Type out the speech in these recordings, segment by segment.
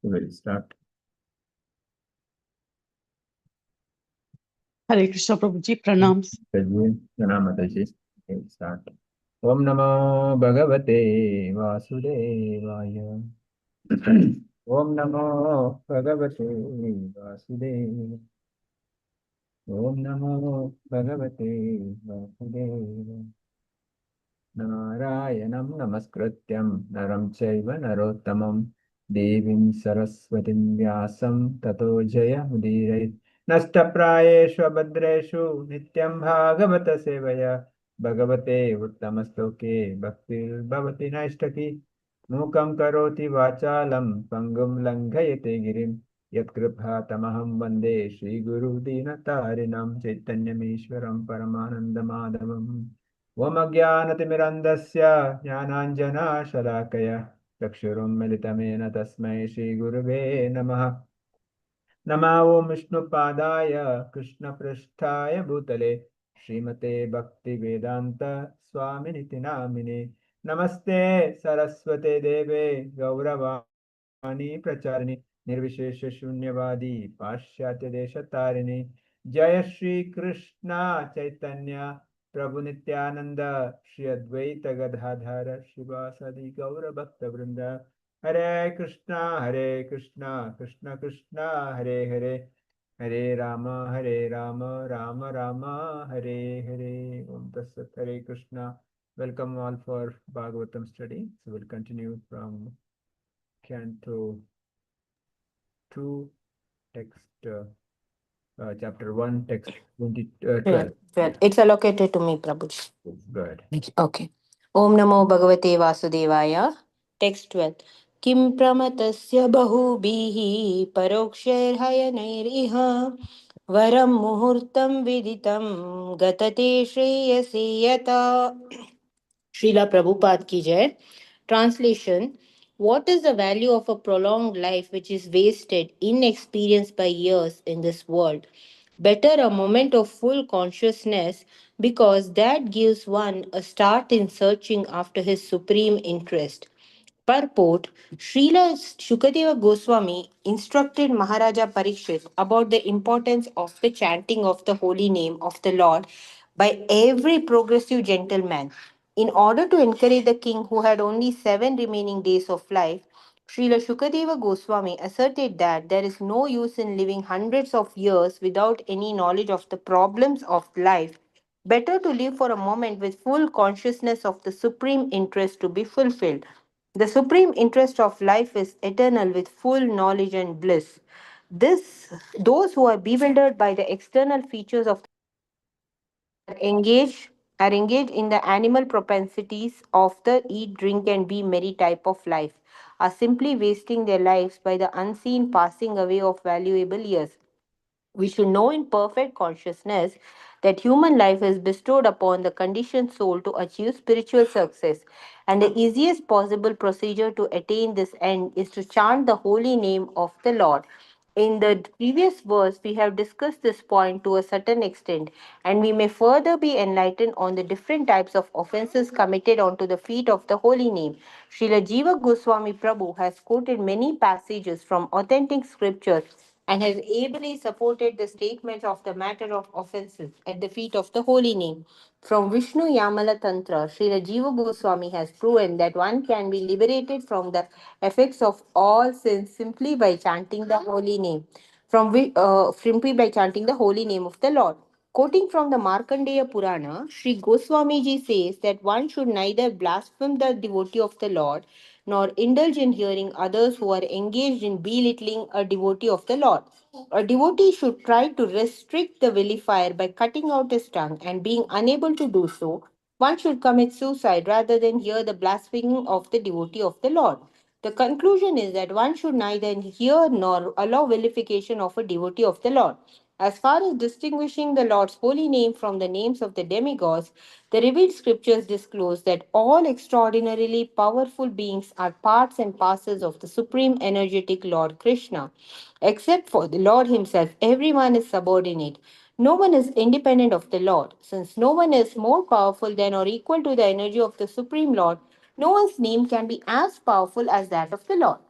We'll start. Hare Krishna Prabhuji, pranams. Mataji. We'll start. Om Namo Bhagavate Vasudevaya. Om Namo Bhagavate Vasudevaya. Om Namo Bhagavate Vasudevaya. Narayanam Namaskrityam Naram Chaiva Narottamam Devim Saraswatim Vyasam Tato Jaya Mudirayit Nashtaprayeshu Abhadreshu Nityam Bhagavata Sevaya Bhagavate Uttamastoke Bhaktir Bhavati Naishtaki Mukam Karoti Vachalam Pangum Langhayate Girim Yatkripa Tamaham Vande Shri Guru Dinatarinam Chaitanyameshwaram Paramanandamadavam वमज्ञानतिमिरन्दस्य ज्ञानाञ्जनाशलाकया चक्षुरुन्मिलितमेन तस्मै श्रीगुरुवे नमः। नमो ॐ विष्णुपादाय कृष्णपृष्ठाय भूतले श्रीमते भक्तिवेदान्त स्वामिनिति नामिने नमस्ते सरस्वते देवे गौरवाणी प्रचारिणि निर्विशेषशून्यवादी पाश्चात्यदेशतारिणि जय श्री कृष्ण चैतन्य प्रभु नित्यानंद श्री अद्वैत गदाधर शिवासादि गौर भक्त वृंद हरे Krishna Krishna Krishna Hare Hare Hare Ram Ram Ram Hare Hare Om Tassat Hare Krishna. Welcome all for Bhagavatam study. So we'll continue from Canto 2, text chapter 1, text 12. It's allocated to me, Prabhuji. Go ahead. Okay. Om Namo Bhagavate Vasudevaya. Text 12. Kim pramatasya bahubihi parokshirhayanaiриha varam muhurtam viditam gatate shreyase yata. Srila Prabhupada ki jai. Translation. What is the value of a prolonged life which is wasted, inexperienced by years in this world? Better a moment of full consciousness because that gives one a start in searching after his supreme interest. Purport. Srila Shukadeva Goswami instructed Maharaja Parikshit about the importance of the chanting of the holy name of the Lord by every progressive gentleman. In order to encourage the king who had only 7 remaining days of life, Srila Shukadeva Goswami asserted that there is no use in living hundreds of years without any knowledge of the problems of life. Better to live for a moment with full consciousness of the supreme interest to be fulfilled. The supreme interest of life is eternal with full knowledge and bliss. This, those who are bewildered by the external features of are engaged are engaged in the animal propensities of the eat, drink, and be merry type of life, are simply wasting their lives by the unseen passing away of valuable years. We should know in perfect consciousness that human life is bestowed upon the conditioned soul to achieve spiritual success, and the easiest possible procedure to attain this end is to chant the holy name of the Lord. In the previous verse, we have discussed this point to a certain extent, and we may further be enlightened on the different types of offenses committed onto the feet of the holy name. Srila Jiva Goswami Prabhu has quoted many passages from authentic scriptures and has ably supported the statements of the matter of offences at the feet of the holy name. From Vishnu Yamala Tantra, Srila Jiva Goswami has proven that one can be liberated from the effects of all sins simply by chanting the holy name. Simply by chanting the holy name of the Lord. Quoting from the Markandeya Purana, Sri Goswami ji says that one should neither blaspheme the devotee of the Lord nor indulge in hearing others who are engaged in belittling a devotee of the Lord. A devotee should try to restrict the vilifier by cutting out his tongue, and being unable to do so, one should commit suicide rather than hear the blaspheming of the devotee of the Lord. The conclusion is that one should neither hear nor allow vilification of a devotee of the Lord. As far as distinguishing the Lord's holy name from the names of the demigods, the revealed scriptures disclose that all extraordinarily powerful beings are parts and parcels of the supreme energetic Lord Krishna. Except for the Lord Himself, everyone is subordinate. No one is independent of the Lord. Since no one is more powerful than or equal to the energy of the Supreme Lord, no one's name can be as powerful as that of the Lord.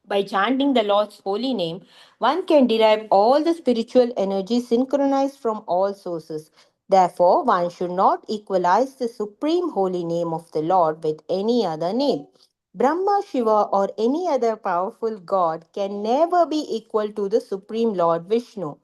By chanting the Lord's holy name, one can derive all the spiritual energy synchronized from all sources. Therefore, one should not equalize the supreme holy name of the Lord with any other name. Brahma, Shiva, or any other powerful god can never be equal to the Supreme Lord Vishnu.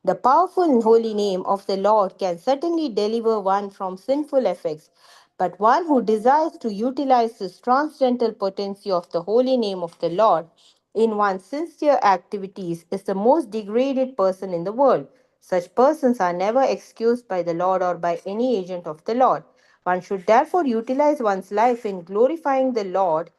The powerful and holy name of the Lord can certainly deliver one from sinful effects, but one who desires to utilize this transcendental potency of the holy name of the Lord in one's sincere activities is the most degraded person in the world. Such persons are never excused by the Lord or by any agent of the Lord. One should therefore utilize one's life in glorifying the Lord,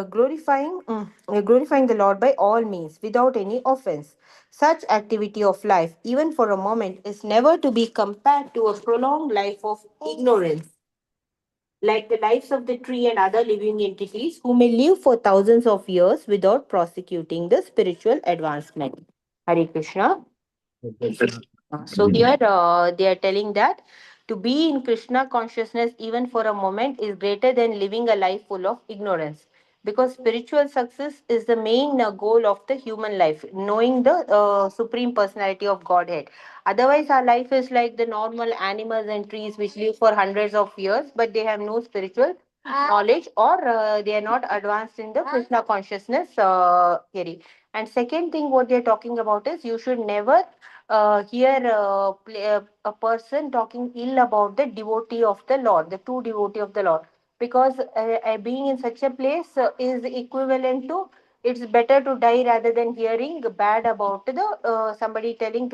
glorifying the Lord by all means, without any offense. Such activity of life, even for a moment, is never to be compared to a prolonged life of ignorance, like the lives of the tree and other living entities who may live for thousands of years without prosecuting the spiritual advancement. Hare Krishna. Krishna. So here they are telling that to be in Krishna consciousness even for a moment is greater than living a life full of ignorance. Because spiritual success is the main goal of the human life, knowing the supreme personality of Godhead. Otherwise, our life is like the normal animals and trees which live for hundreds of years, but they have no spiritual knowledge, or they are not advanced in the Krishna consciousness theory. And second thing, what they are talking about is you should never hear a person talking ill about the devotee of the Lord, the true devotee of the Lord, because being in such a place is equivalent to it's better to die rather than hearing bad about the somebody telling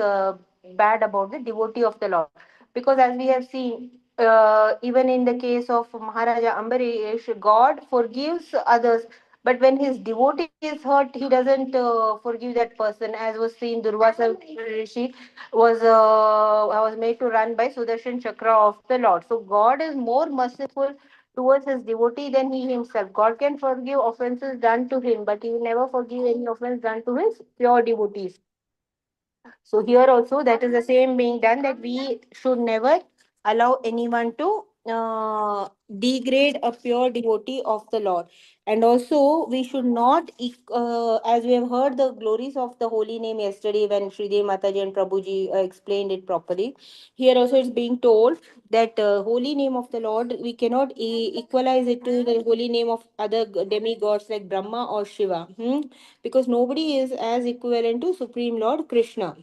bad about the devotee of the Lord. Because as we have seen, even in the case of Maharaja Ambarish, God forgives others, but when his devotee is hurt, he doesn't forgive that person. As was seen, Durvasa Rishi was made to run by Sudarshan Chakra of the Lord. So God is more merciful towards his devotee than he himself. God can forgive offenses done to him, but he will never forgive any offense done to his pure devotees. So here also that is the same being done, that we should never allow anyone to degrade a pure devotee of the Lord. And also we should not, as we have heard the glories of the holy name yesterday when Sridev Mataji and Prabhuji explained it properly. Here also it's being told that holy name of the Lord, we cannot equalize it to the holy name of other demigods like Brahma or Shiva. Because nobody is as equivalent to Supreme Lord Krishna.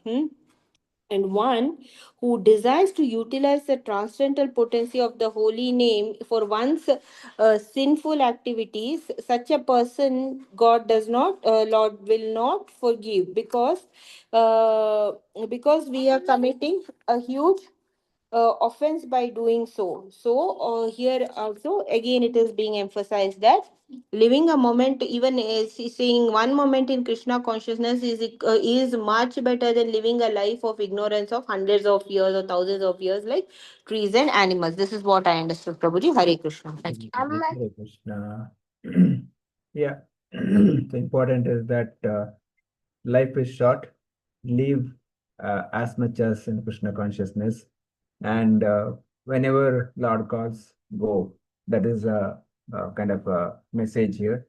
And one who desires to utilize the transcendental potency of the holy name for one's sinful activities, such a person God does not, Lord will not forgive, because we are committing a huge offense by doing so. So here also again it is being emphasized that living a moment, even seeing one moment in Krishna consciousness is much better than living a life of ignorance of hundreds of years or thousands of years like trees and animals. This is what I understood, Prabhuji. Hare Krishna. Thank you. Hare Krishna. Yeah. So important is that life is short. Live as much as in Krishna consciousness, and whenever Lord calls, go. That is a kind of a message here.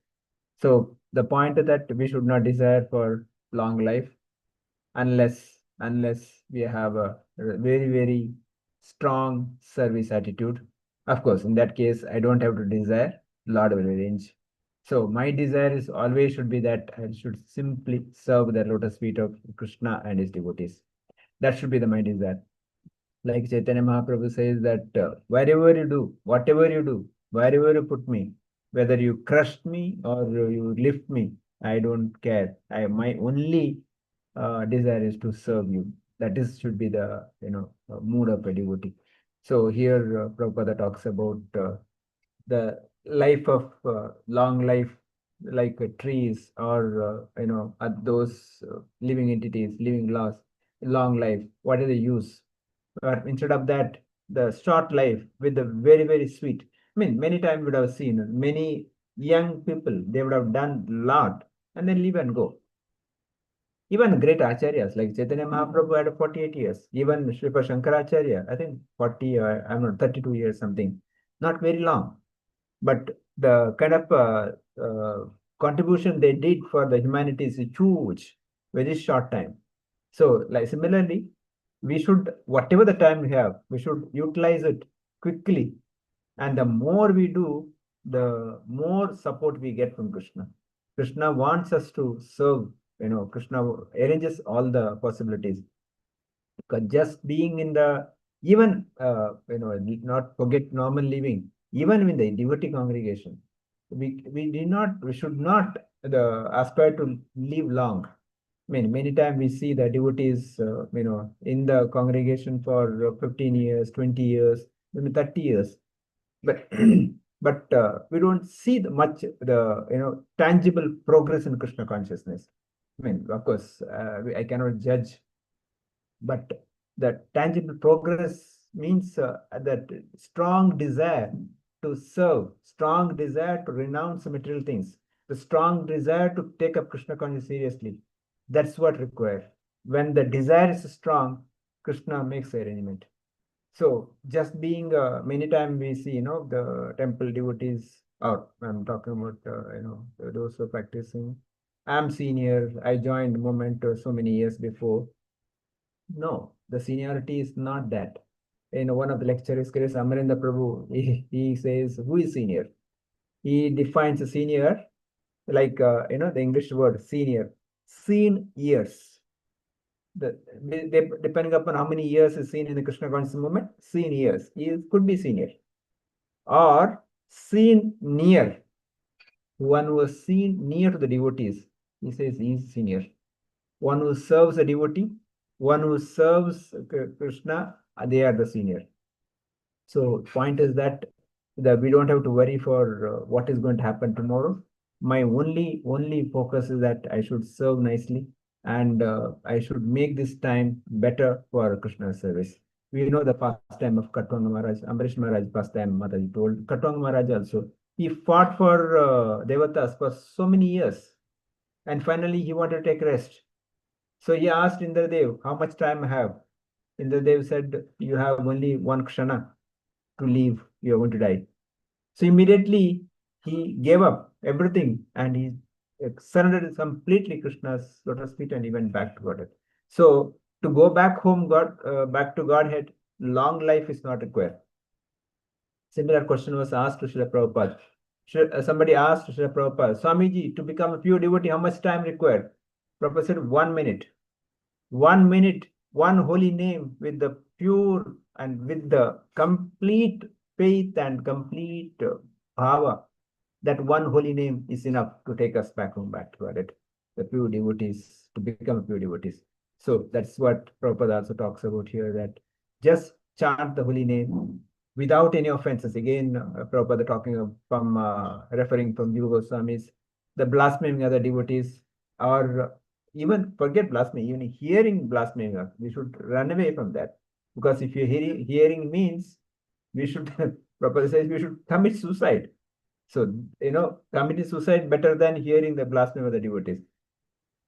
So the point is that we should not desire for long life unless we have a very strong service attitude. Of course, in that case, I don't have to desire, Lord will arrange. So my desire is always should be that I should simply serve the lotus feet of Krishna and his devotees. That should be the my desire. Like Chaitanya Mahaprabhu says that wherever you do, whatever you do, wherever you put me, whether you crush me or you lift me, I don't care. My only desire is to serve you. That is should be the mood of a devotee. So here Prabhupada talks about the life of long life, like trees or those living entities, living laws, long life. What is the use? Or instead of that, the short life with the very sweet. I mean, many times we would have seen many young people, they would have done lot and then leave and go. Even great acharyas like Chaitanya Mahaprabhu had 48 years. Even Sripad Shankaracharya, I think 40, I'm not 32 years something. Not very long. But the kind of contribution they did for the humanity is huge, very short time. So, like similarly, we should, whatever the time we have, we should utilize it quickly. And the more we do, the more support we get from Krishna. Krishna wants us to serve, Krishna arranges all the possibilities. Just being in the, even, not forget normal living, even in the devotee congregation, we should not aspire to live long. I mean, many times we see the devotees, in the congregation for 15 years, 20 years, maybe 30 years. But but we don't see the tangible progress in Krishna consciousness. I mean, of course, I cannot judge, but the tangible progress means that strong desire to serve, strong desire to renounce material things, the strong desire to take up Krishna consciousness seriously. That's what required. When the desire is strong, Krishna makes arrangement. So just being, many times we see, the temple devotees, or I'm talking about, those who are practicing. I'm senior. I joined movement so many years before. No, the seniority is not that. In one of the lectures, Amarendra Prabhu, he says, who is senior? He defines a senior like, the English word senior, seen years. Depending upon how many years is seen in the Krishna consciousness movement, seen years. He could be senior. Or seen near. One who was seen near to the devotees, he says he is senior. One who serves a devotee, one who serves Krishna, they are the senior. So point is that we don't have to worry for what is going to happen tomorrow. My only focus is that I should serve nicely, and I should make this time better for Krishna service. We know the pastime of Katwanga Maharaj, Ambrish Maharaj pastime, Mataji told. Katwanga Maharaj also, he fought for Devatas for so many years, and finally he wanted to take rest. So he asked Indradev, how much time I have? Indradev said, you have only one kshana to leave, you are going to die. So immediately he gave up everything and he surrendered completely Krishna's lotus feet and he went back to Godhead. So to go back home, back to Godhead, long life is not required. Similar question was asked to Srila Prabhupada. Somebody asked Srila Prabhupada, Swamiji, to become a pure devotee, how much time required? Prabhupada said, 1 minute. 1 minute, one holy name with the pure and with the complete faith and complete bhava. That one holy name is enough to take us back home, back to Godhead. The pure devotees, to become pure devotees. So that's what Prabhupada also talks about here, that just chant the holy name without any offenses. Again, Prabhupada talking from referring from Jiva Goswami's, the blaspheming other devotees, or even forget blasphemy, even hearing blasphemy, we should run away from that. Because if you're hearing means we should, Prabhupada says we should commit suicide. So, committing suicide better than hearing the blasphemy of the devotees.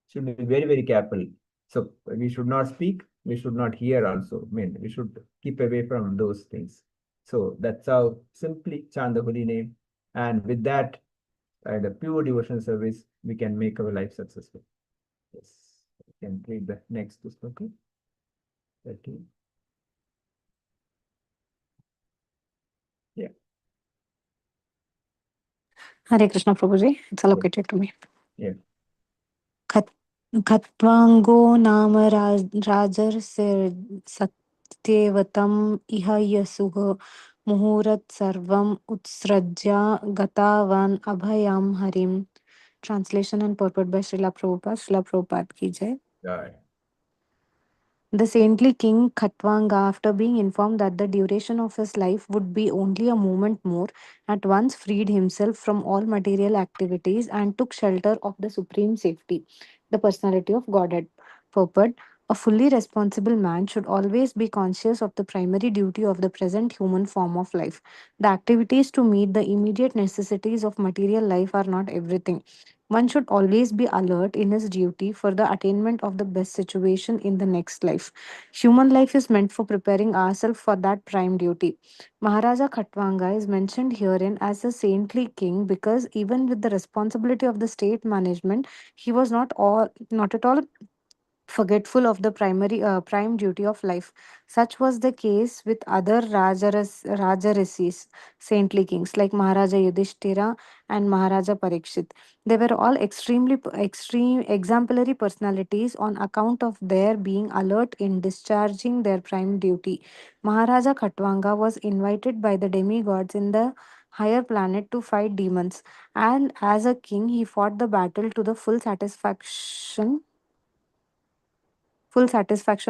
Should be very, very careful. So we should not speak, we should not hear also. I mean, we should keep away from those things. So that's how simply chant the holy name. And with that, the pure devotional service, we can make our life successful. Yes. We can read the next sloka. 13. Yeah. Hare Krishna Prabhuji, it's allocated to me. Yeah. खत्वाङ्गो नाम राजर्षिर्सत्यवतम् इह यसुः मुहूर्त सर्वम् उत्सृज्य गतावान् अभयं हरिम्. Translation and purport by Srila Prabhupada. Srila Prabhupada ki jai. Right. The saintly king Khatwanga, after being informed that the duration of his life would be only a moment more, at once freed himself from all material activities and took shelter of the supreme safety, the personality of Godhead. Purport: a fully responsible man should always be conscious of the primary duty of the present human form of life. The activities to meet the immediate necessities of material life are not everything. One should always be alert in his duty for the attainment of the best situation in the next life. Human life is meant for preparing ourselves for that prime duty. Maharaja Khatwanga is mentioned herein as a saintly king because even with the responsibility of the state management, he was not at all forgetful of the prime duty of life. Such was the case with other Rajarisis, saintly kings like Maharaja Yudhishthira and Maharaja Parikshit. They were all extreme exemplary personalities on account of their being alert in discharging their prime duty. Maharaja Khatwanga was invited by the demigods in the higher planet to fight demons, and as a king he fought the battle to the full satisfaction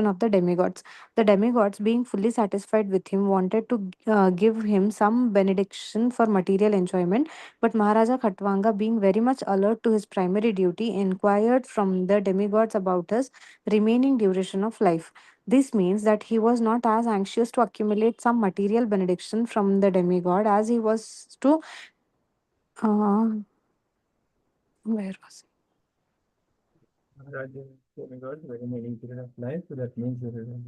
of the demigods. The demigods, being fully satisfied with him, wanted to give him some benediction for material enjoyment, but Maharaja Khatwanga, being very much alert to his primary duty, inquired from the demigods about his remaining duration of life. This means that he was not as anxious to accumulate some material benediction from the demigod as he was to. Where was Raja demigod, very many period of life. So that means there is a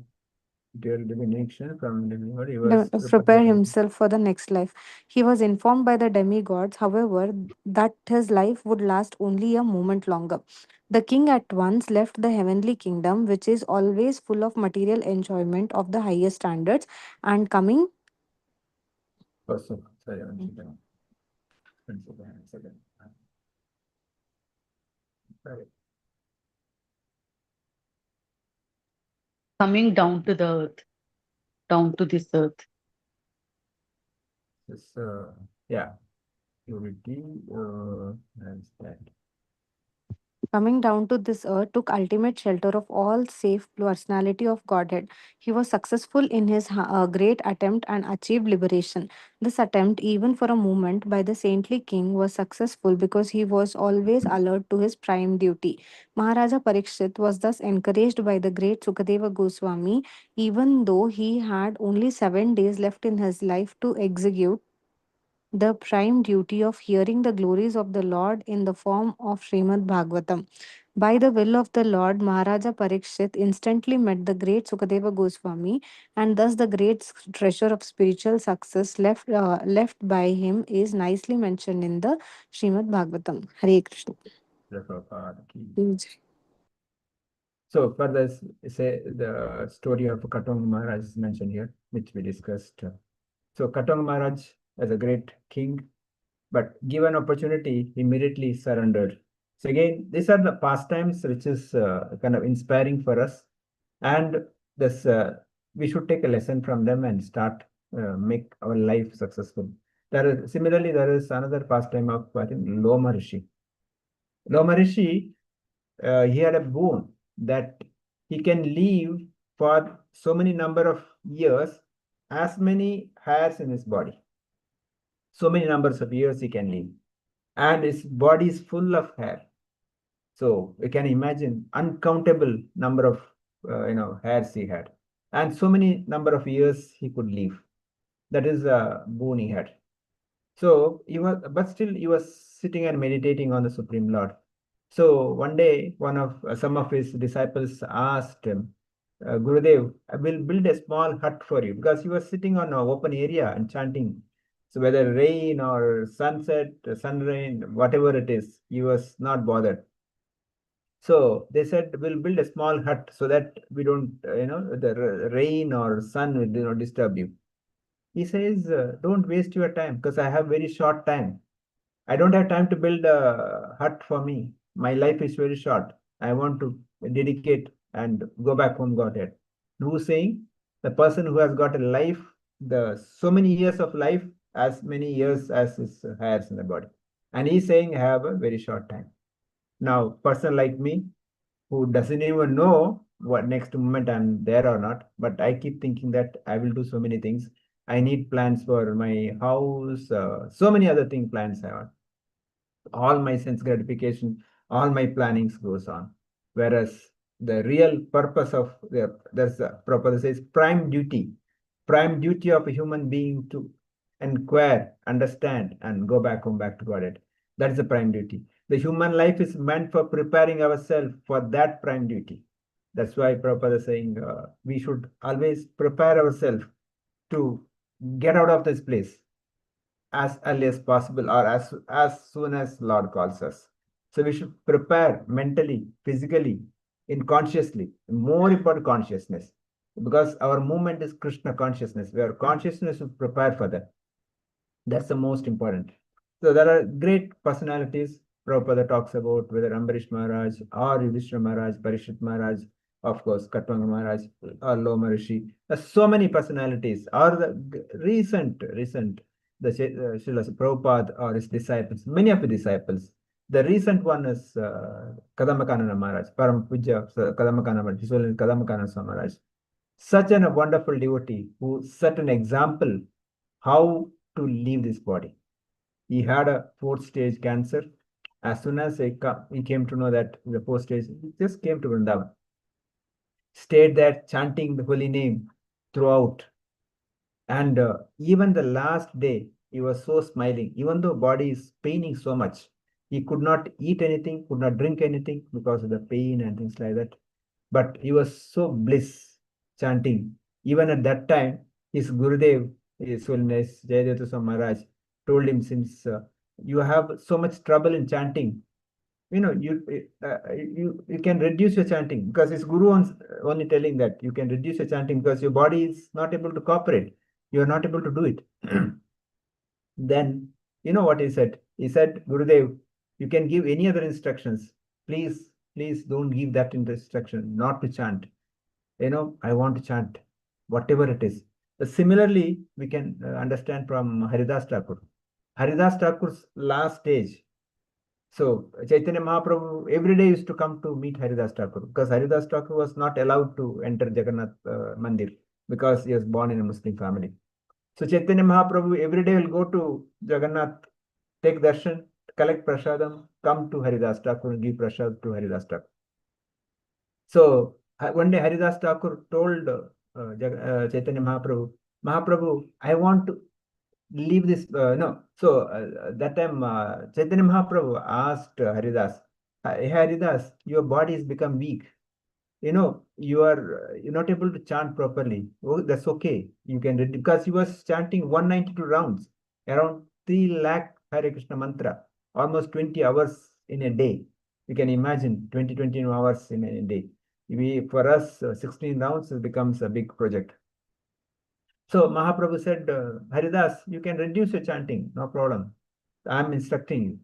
dual divination from demigod. He was prepare preparing. himself for the next life. He was informed by the demigods, however, that his life would last only a moment longer. The king at once left the heavenly kingdom, which is always full of material enjoyment of the highest standards, and coming. Oh, so sorry, one second. One second, one second. Sorry. Coming down to the earth, down to this earth. This, yeah, purity, and that. Coming down to this earth, took ultimate shelter of all safe personality of Godhead. He was successful in his great attempt and achieved liberation. This attempt, even for a moment, by the saintly king was successful because he was always alert to his prime duty. Maharaja Parikshit was thus encouraged by the great Sukadeva Goswami, even though he had only 7 days left in his life to execute the prime duty of hearing the glories of the Lord in the form of Srimad Bhagavatam. By the will of the Lord, Maharaja Parikshit instantly met the great Sukadeva Goswami, and thus the great treasure of spiritual success left by him is nicely mentioned in the Srimad Bhagavatam. Hare Krishna. Prabhupada ki. Jai. So for this, say the story of Katong Maharaj is mentioned here, which we discussed. So Katong Maharaj as a great king, but given opportunity, immediately surrendered. So again, these are the pastimes which is kind of inspiring for us, and this we should take a lesson from them and start make our life successful. There is another pastime of I think Loma Rishi. Loma Rishi, he had a boon that he can live for so many number of years, as many hairs in his body. So many numbers of years he can live, and his body is full of hair. So you can imagine uncountable number of hairs he had, and so many number of years he could live. That is a boon he had. So he was, but still he was sitting and meditating on the Supreme Lord. So one day, some of his disciples asked him, Gurudev, I will build a small hut for you, because he was sitting on an open area and chanting. So whether rain or sunset, sun rain, whatever it is, he was not bothered. So they said, we'll build a small hut so that we don't, the rain or sun will not disturb you. He says, don't waste your time because I have very short time. I don't have time to build a hut for me. My life is very short. I want to dedicate and go back home, Godhead. Who's saying? The person who has got a life, the so many years of life, as many years as his hairs in the body. And he's saying, I have a very short time. Now, person like me, who doesn't even know what next moment I'm there or not, but I keep thinking that I will do so many things. I need plans for my house, so many other thing plans I have. All my sense gratification, all my plannings goes on. Whereas the real purpose of there's a purpose says prime duty of a human being to inquire, understand, and go back home back to Godhead. That is the prime duty. The human life is meant for preparing ourselves for that prime duty. That's why Prabhupada is saying we should always prepare ourselves to get out of this place as early as possible or as soon as Lord calls us. So we should prepare mentally, physically, in consciously, more important consciousness, because our movement is Krishna consciousness. We are consciousness to prepare for that. That's the most important. So there are great personalities Prabhupada talks about, whether Ambarish Maharaj or Yudhishthira Maharaj, Parishit Maharaj, of course, Katwanga Maharaj or Loma Rishi. There's so many personalities. Or the recent, the Srila Prabhupada or his disciples, many of the disciples. The recent one is Kadamakanana Maharaj, Param Puja Kadamakanana Maharaj, His Holiness Kadamakanana Maharaj. Such a wonderful devotee who set an example how to leave this body. He had a fourth stage cancer. As soon as he came to know that the fourth stage, he just came to Vrindavan. Stayed there chanting the holy name throughout. And even the last day, he was so smiling, even though body is paining so much. He could not eat anything, could not drink anything because of the pain and things like that. But he was so bliss chanting. Even at that time, his Gurudev, His Holiness Jayadeva Swami Maharaj, told him, since you have so much trouble in chanting, you can reduce your chanting, because his guru only telling that you can reduce your chanting because your body is not able to cooperate. You are not able to do it. Then you know what he said? He said, Gurudev, you can give any other instructions. Please don't give that instruction, not to chant. I want to chant, whatever it is. Similarly, we can understand from Haridas Thakur. Haridas Thakur's last stage. So Chaitanya Mahaprabhu every day used to come to meet Haridas Thakur, because Haridas Thakur was not allowed to enter Jagannath Mandir because he was born in a Muslim family. So Chaitanya Mahaprabhu every day will go to Jagannath, take darshan, collect prasadam, come to Haridas Thakur and give prasad to Haridas Thakur. So one day Haridas Thakur told Chaitanya Mahaprabhu, I want to leave this. No. So that time Chaitanya Mahaprabhu asked Haridas, hey Haridas, your body has become weak. You're not able to chant properly. Oh, that's okay. You can read, because he was chanting 192 rounds, around 3 lakh Hare Krishna mantra, almost 20 hours in a day. You can imagine 20 hours in a day. For us, 16 rounds becomes a big project. So Mahaprabhu said, Haridas, you can reduce your chanting, no problem. I'm instructing you.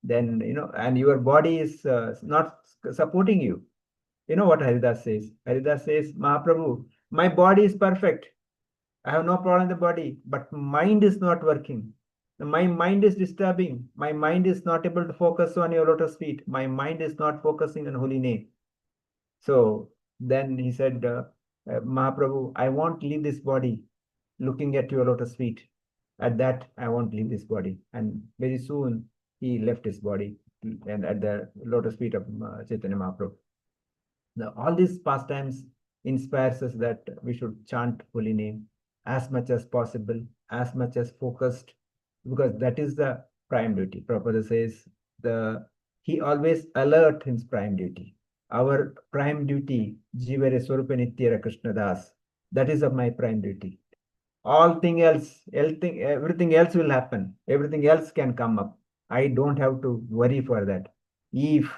Then, and your body is not supporting you. You know what Haridas says? Haridas says, Mahaprabhu, my body is perfect. I have no problem in the body, but mind is not working. My mind is disturbing. My mind is not able to focus on your lotus feet. My mind is not focusing on holy name. So then he said, Mahaprabhu, I won't leave this body looking at your lotus feet. At that, I won't leave this body. And very soon, he left his body and at the lotus feet of Chaitanya Mahaprabhu. Now, all these pastimes inspires us that we should chant holy name as much as possible, as much as focused, because that is the prime duty. Prabhupada says he always alert his prime duty. Our prime duty, Jivare Swarupa Nityara Krishna Das, that is of my prime duty. Everything else will happen. Everything else can come up. I don't have to worry for that. If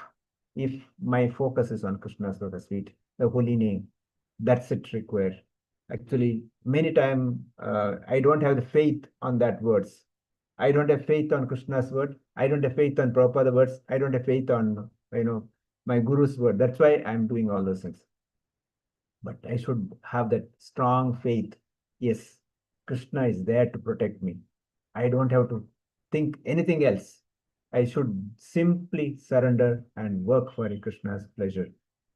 my focus is on Krishna's lotus feet, the holy name, that's it required. Actually, many times I don't have the faith on that words. I don't have faith on Krishna's word. I don't have faith on Prabhupada words. I don't have faith on my Guru's word. That's why I'm doing all those things. But I should have that strong faith. Yes, Krishna is there to protect me. I don't have to think anything else. I should simply surrender and work for Krishna's pleasure.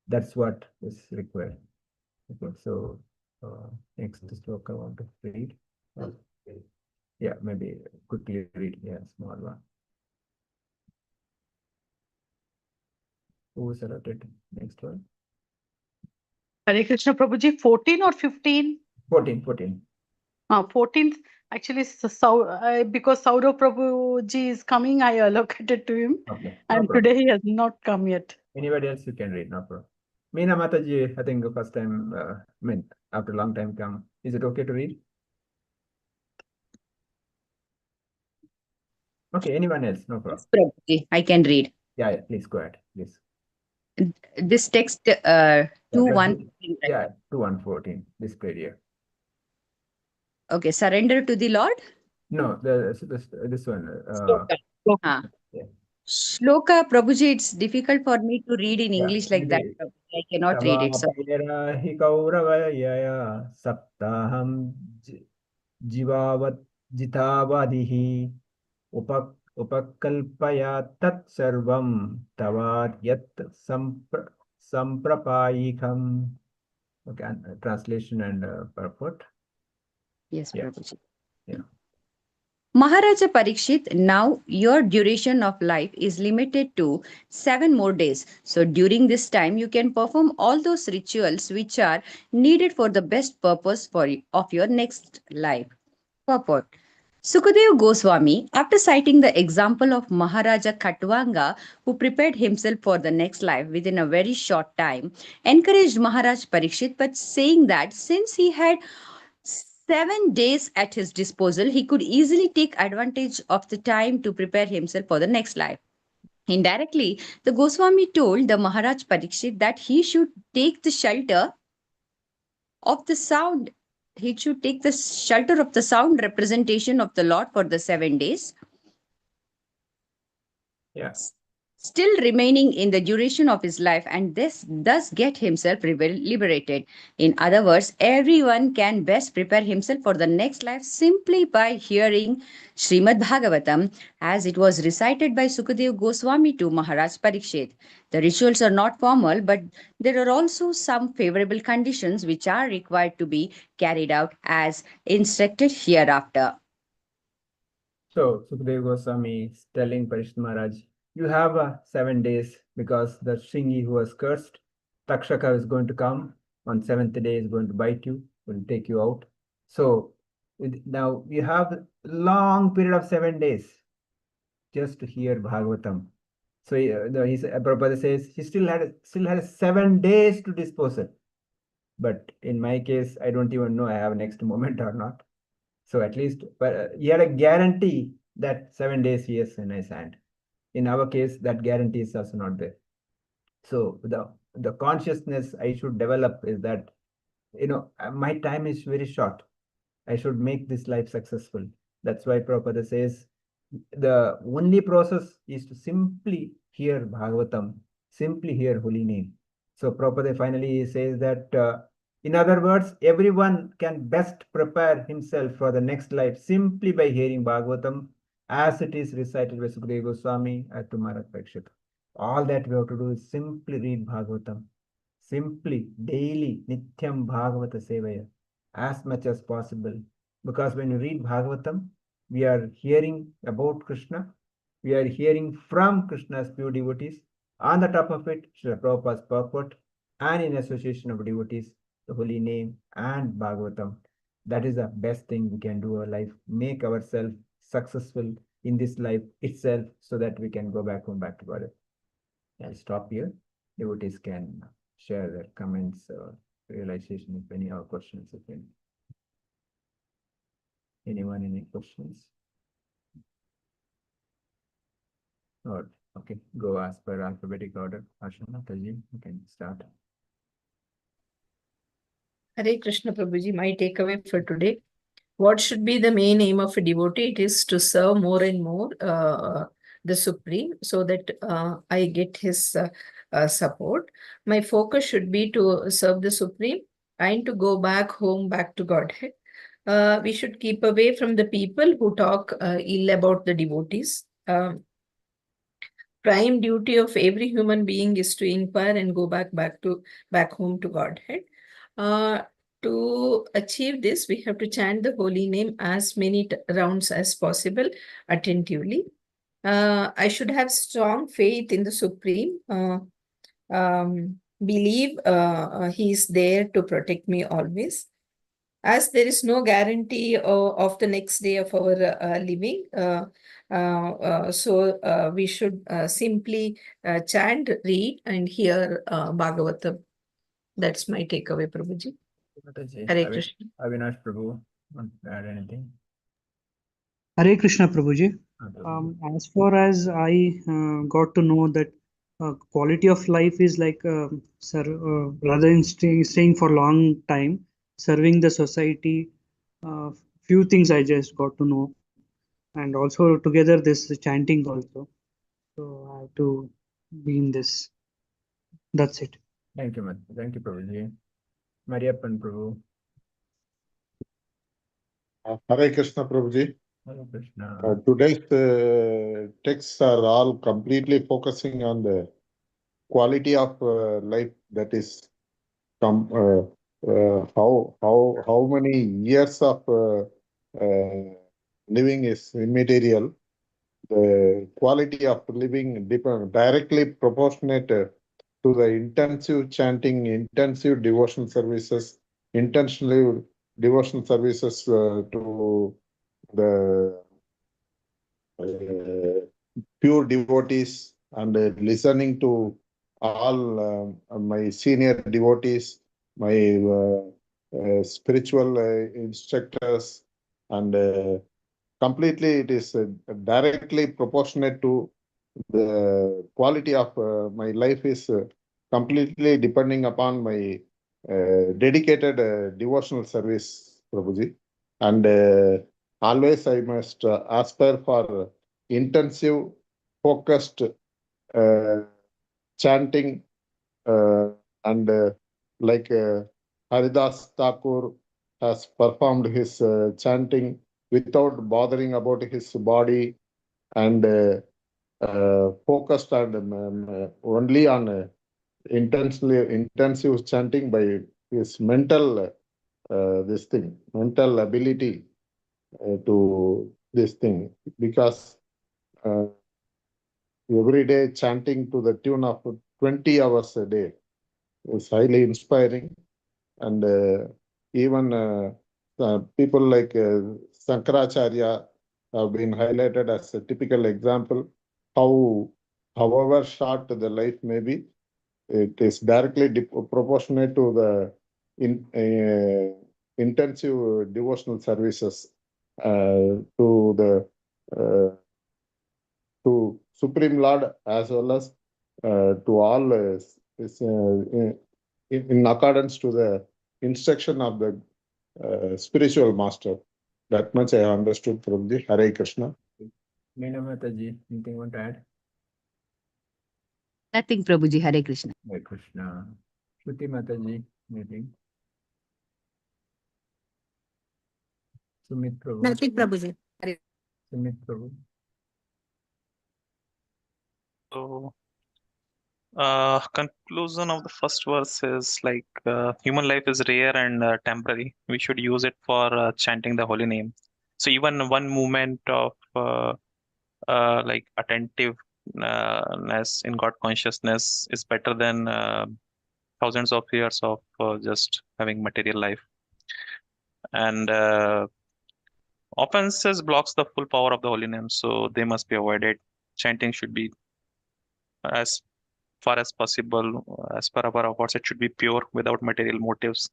That's what is required. Okay, so next sloka I want to read. Yeah, maybe quickly read. Yeah, small one. Who is allotted? Next one. Hare Krishna Prabhuji, 14 or 15? 14. 14th, actually, because Saurav Prabhuji is coming, I allocated to him. Okay, no And problem. today he has not come yet. Anybody else you can read, no problem. Meena Mataji, I think the first time, after a long time come. Is it okay to read? Okay, anyone else? No problem. Yes, Prabhuji, I can read. Yeah, please go ahead, please. This text Yeah, 2:1. yeah, 2:1:14, displayed here. Okay, surrender to the Lord. No, this one. Shloka. Ah. Yeah. Shloka, Prabhuji, it's difficult for me to read in Yeah, English like that. Prabhuji. I cannot read it. So Tavapeera hi kauravaya saptaham jivavat jitavadihi upakalpaya tat sarvam tavad yat samprapayikam. Okay, translation and purport. yes, Yeah. Prabhuji. Yeah. Maharaja Parikshit, now your duration of life is limited to 7 more days. So during this time, you can perform all those rituals which are needed for the best purpose of your next life. Purport. Sukadeva Goswami, after citing the example of Maharaja Khatwanga, who prepared himself for the next life within a very short time, encouraged Maharaj Parikshit by saying that since he had 7 days at his disposal, he could easily take advantage of the time to prepare himself for the next life. Indirectly, the Goswami told the Maharaj Parikshit that he should take the shelter of the sound. He should take the shelter of the sound representation of the Lord for the 7 days, Yeah. still remaining in the duration of his life, and this thus get himself liberated. In other words, everyone can best prepare himself for the next life simply by hearing Srimad Bhagavatam as it was recited by Sukadev Goswami to Maharaj Parikshit. The rituals are not formal, but there are also some favorable conditions which are required to be carried out as instructed hereafter. So Sukadeva Goswami is telling Parishit Maharaj, you have 7 days because the Shringi who was cursed, Takshaka is going to come on 7th day, is going to bite you, will take you out. So now you have a long period of 7 days just to hear Bhagavatam. So Prabhupada says he still had 7 days to dispose it. But in my case, I don't even know I have next moment or not. So at least, but he had a guarantee that 7 days he has in his hand. In our case, that guarantee is also not there. So the consciousness I should develop is that, my time is very short. I should make this life successful. That's why Prabhupada says the only process is to simply hear Bhagavatam, simply hear holy name. So Prabhupada finally says that, in other words, everyone can best prepare himself for the next life simply by hearing Bhagavatam as it is recited by Sukadeva Goswami at Maharaj Parikshit. All that we have to do is simply read Bhagavatam, simply, daily, Nityam Bhagavata Sevaya, as much as possible. Because when you read Bhagavatam, we are hearing about Krishna, we are hearing from Krishna's pure devotees. On the top of it, Srila Prabhupada's purport, and in association of devotees, the holy name and Bhagavatam. That is the best thing we can do in our life. Make ourselves successful in this life itself so that we can go back home, back to God. I'll stop here. Devotees can share their comments or realization if any, or questions if any. Anyone, any questions? Or okay, go as per alphabetic order. Ashana, Tajim, you can start. Hare Krishna Prabhuji, my takeaway for today. What should be the main aim of a devotee? It is to serve more and more the Supreme so that I get his support. My focus should be to serve the Supreme and to go back home, back to Godhead. We should keep away from the people who talk ill about the devotees. Prime duty of every human being is to inquire and go back home to Godhead. To achieve this, we have to chant the holy name as many rounds as possible attentively. I should have strong faith in the Supreme. Believe he is there to protect me always. as there is no guarantee of the next day of our living, so we should simply chant, read, and hear Bhagavatam. That's my takeaway, Prabhuji. Mataji, Hare Krishna. Avinash Prabhu, want to add anything? Hare Krishna, Prabhuji. Prabhu. As far as I got to know that quality of life is like, rather than staying for long time, serving the society, few things I just got to know, and also together this chanting also. So I have to be in this. That's it. Thank you, thank you, Prabhuji. Mariappan Prabhu. Hare Krishna, Prabhuji. Hare Krishna. Today's texts are all completely focusing on the quality of life, that is how many years of living is immaterial. The quality of living directly proportionate to the intensive chanting, intensive devotional services, intentionally devotional services to the pure devotees, and listening to all my senior devotees, my spiritual instructors, and completely it is directly proportionate to the quality of my life is completely depending upon my dedicated devotional service, Prabhuji. And always I must aspire for intensive, focused chanting, and like Haridas Thakur has performed his chanting without bothering about his body, and focused on only on intensive chanting by his mental mental ability to this thing, because every day chanting to the tune of 20 hours a day is highly inspiring. And even people like Sankaracharya have been highlighted as a typical example how, however short the life may be, it is directly proportionate to the intensive devotional services to the to Supreme Lord, as well as to all in accordance to the instruction of the spiritual master. That much I understood from the Hare Krishna. Meena Mataji, anything you want to add? Nothing, Prabhuji. Hare Krishna. Hare Krishna. Shruti Mataji, anything? Sumit Prabhu. Nothing, Prabhuji. Sumit Prabhu. So, conclusion of the first verse is like human life is rare and temporary. We should use it for chanting the holy name. So even one moment of like attentiveness in God consciousness is better than thousands of years of just having material life. And offenses blocks the full power of the holy name, so they must be avoided. Chanting should be as far as possible, as per our efforts, it should be pure without material motives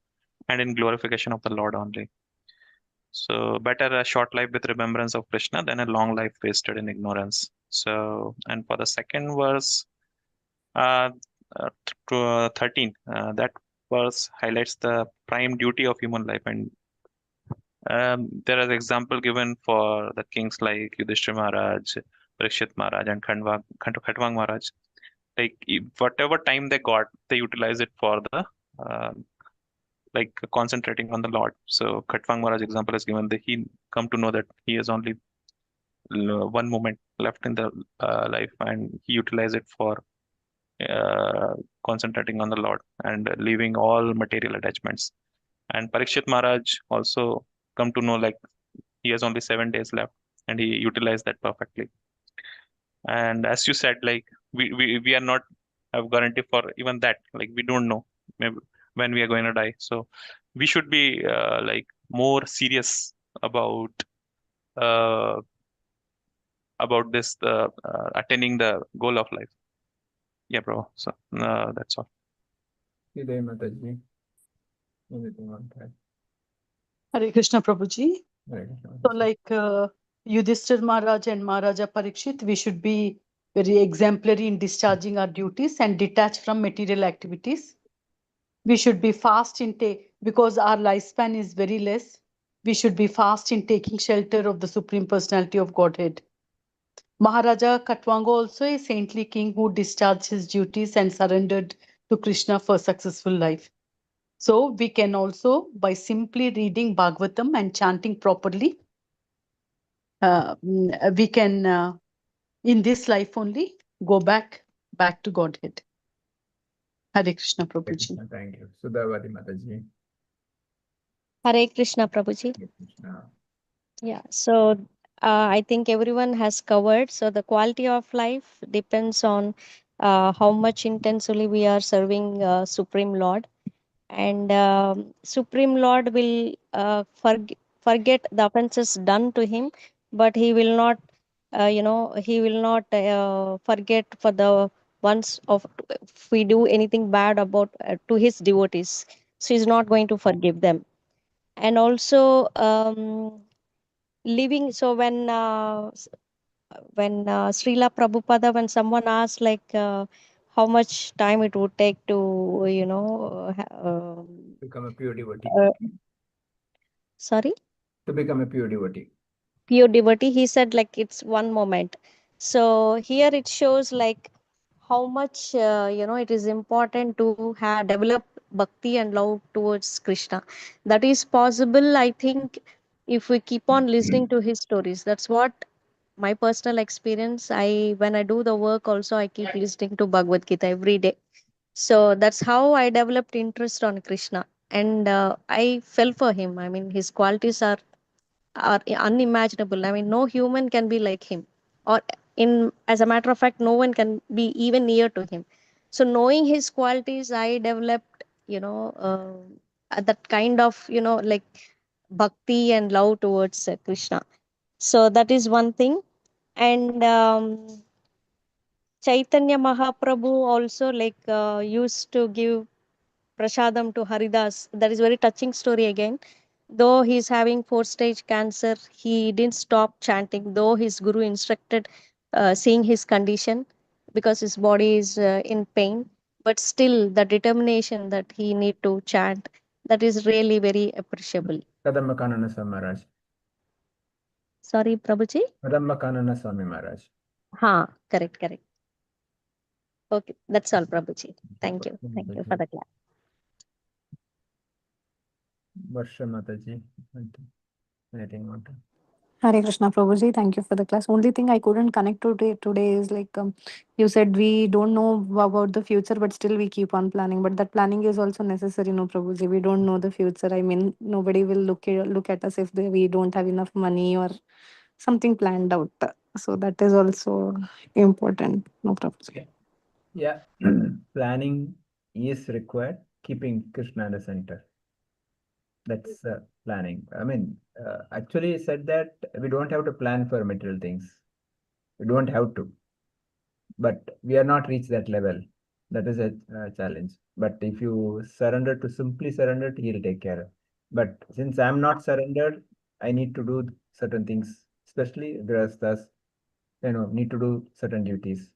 and in glorification of the Lord only. So better a short life with remembrance of Krishna than a long life wasted in ignorance. So, and for the second verse, 13, that verse highlights the prime duty of human life, and there is example given for the kings like Yudhishthira Maharaj, Parikshit Maharaj, and Khatwang Maharaj. Like whatever time they got, they utilize it for the like concentrating on the Lord. So Khatwang Maharaj example is given. He come to know that he has only one moment left in the life, and he utilized it for concentrating on the Lord and leaving all material attachments. And Parikshit Maharaj also come to know like he has only 7 days left, and he utilized that perfectly. And as you said, like we are not have guarantee for even that. Like we don't know maybe when we are going to die. So we should be like more serious about this attaining the goal of life. Yeah, bro. So that's all. Jai Mataji. Anything on that? Hare Krishna Prabhuji. Hare Krishna So Mataji. like Yudhishthir Maharaj and Maharaja Parikshit, we should be very exemplary in discharging our duties and detach from material activities. We should be fast in because our lifespan is very less. We should be fast in taking shelter of the Supreme Personality of Godhead. Maharaja Katwanga also a saintly king who discharged his duties and surrendered to Krishna for successful life. So we can also, by simply reading Bhagavatam and chanting properly, we can, in this life only, go back to Godhead. Hare Krishna Hare Prabhuji. Krishna. Thank you. Sudhavati Mataji. Hare Krishna, Prabhuji. Hare Krishna. Yeah, so I think everyone has covered. So the quality of life depends on how much intensely we are serving Supreme Lord, and Supreme Lord will forget the offenses done to him, but he will not, he will not forget for the ones of if we do anything bad about to his devotees. So he's not going to forgive them, and also. Living so when Srila Prabhupada, when someone asks like how much time it would take to Become a pure devotee. uh, sorry, To become a pure devotee. pure devotee, he said like it's one moment. So here it shows like how much it is important to have develop bhakti and love towards Krishna. That is possible, I think, if we keep on listening to his stories. That's what my personal experience. I when I do the work also, I keep listening to Bhagavad Gita every day. So that's how I developed interest on Krishna, and I fell for him. I mean, his qualities are unimaginable. I mean, no human can be like him, or in as a matter of fact, no one can be even near to him. So knowing his qualities, I developed, that kind of, like bhakti and love towards Krishna. So that is one thing. And Chaitanya Mahaprabhu also like used to give prasadam to Haridas. That is very touching story again. Though he's having 4-stage cancer, he didn't stop chanting. Though his guru instructed, seeing his condition because his body is in pain, but still the determination that he need to chant, that is really very appreciable. Kadambakanana Swami Maharaj. Sorry, Prabhuji. Kadambakanana Swami Maharaj. Ha, correct, correct. Okay, that's all, Prabhuji. Thank you. Thank you for the class. Varsha Mataji. Anything on that? Hare Krishna Prabhuji, thank you for the class. Only thing I couldn't connect to today is like you said we don't know about the future, but still we keep on planning. But that planning is also necessary, no Prabhuji. We don't know the future. I mean, nobody will look at us if we don't have enough money or something planned out. So that is also important, no Prabhuji. Yeah. Planning is required, keeping Krishna at the center. That's planning. I mean, actually said that we don't have to plan for material things. We don't have to, but we are not reached that level. That is a challenge. But if you surrender to simply surrender, he'll take care of. But since I'm not surrendered, I need to do certain things, especially grahasthas, need to do certain duties.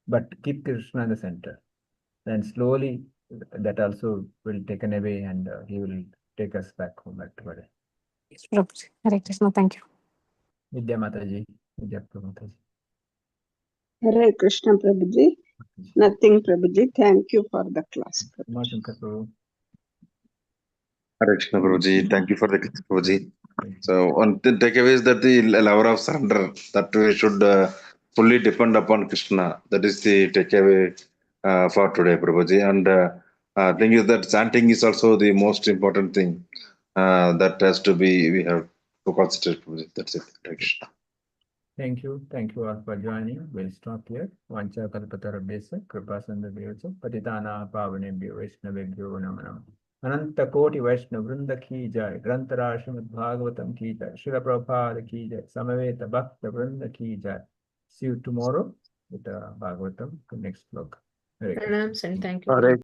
But keep Krishna in the center. Then slowly that also will taken away and he will take us back home at Vada. Prabhuji. Hare Krishna, thank you. Vidya Mataji. Vidya Mataji. Hare Krishna Prabhuji. Nothing Prabhuji. Thank you for the class. Prabhuji. Hare Krishna Prabhuji. Thank you for the class, Prabhuji. So one takeaway is that the level of surrender, that we should fully depend upon Krishna. That is the takeaway for today, Prabhuji. And thing is that chanting is also the most important thing that has to be, we have to consider, Prabhuji. That's it. Hare Krishna. Thank you. Thank you all for joining. We'll stop here. Vancha kalpatarabhyasa kripa sandhabhyasa patitana pavanebhyo vaishnavebhyo namo namo. Ananta Koti Vaishnav Vrinda ki jai, Grantara Srimad Bhagavatam ki jai, Srila Prabhupada ki jai, Samaveta Bhakta Vrinda ki jai. See you tomorrow with Bhagavatam, the next vlog. Hare Krishna. Pranams and thank you. Hare